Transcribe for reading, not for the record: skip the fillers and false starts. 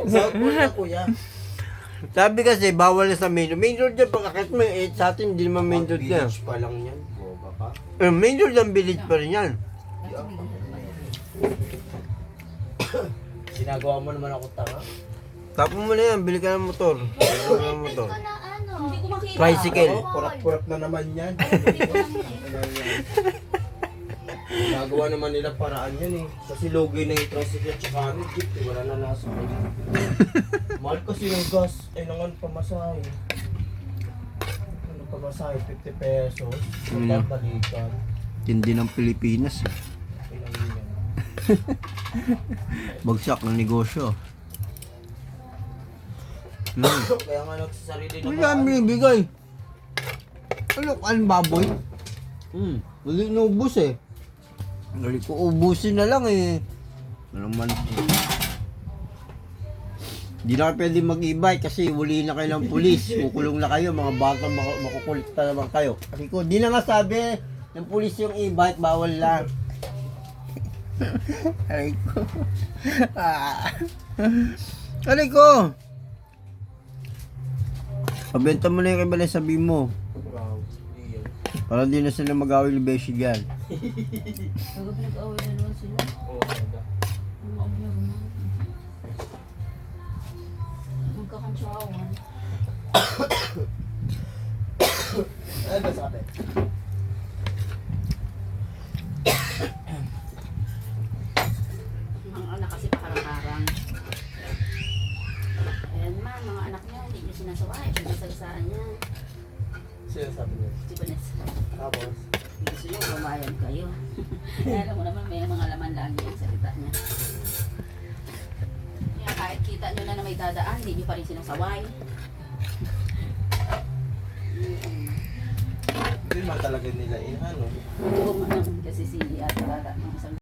Sample na kuya. Sabi kasi, bawal na sa main road. Main road yan, pagkakit mo, sa atin, hindi naman main road na. Village pa lang yan. Boba pa. Main road ang village pa rin yan. Ginagawa mo naman ako tanga. Tapon mo na yan, bili ka ng motor. Bili ka ng motor. Ito na ano. Hindi ko makita. Tricycle. Kurap-kurap na naman yan. Hindi ko makita. Ginagawa naman nila paraan yan eh. Kasi logi na yung tricycle at saka ano, jeep. Wala na nasa. Mahal kasi yung gas. Ay nangan pamasahe. Ano pamasahe? 50 pesos. Mm. Balikan. Tindi ng Pilipinas. Bagsak ng negosyo. Kaya nga nagsasarili Hindi naman. namin ibigay. Ano, anong baboy? Hindi naubos eh. Hindi ko ubusin na lang eh. Ano man. Hindi na kayo pwede mag-e-bike kasi huli na kayo ng pulis. Kukulong na kayo, mga bata makukulit na naman kayo. Kasi ko, di na nga sabi ng pulis yung e-bike, bawal lang. Aray ko. Aray ko. Pabenta mo na yung kay Balay, sabi mo. Wow. Hindi yan. Para di na sila mag-away ni Beshi dyan. Bago pinag-away na naman sila. Oo, ganda. Magkakansyawan. Ano ba sabi? Mga anak kasi pakarang-karang. Ayan ma, mga anak niya, hindi niya sinasaway. Pinasagasaan niya. Sino sabi niya? Si Vanessa. Tapos? Gusto niyo, bumayan kayo. Alam mo naman, may mga laman lagi ang salita niya. Kaya kahit kita niyo na may dadaan, hindi niyo pa rin sinasaway. Hindi naman talaga nila ano. Ito man kasi si Ate Lala ng isang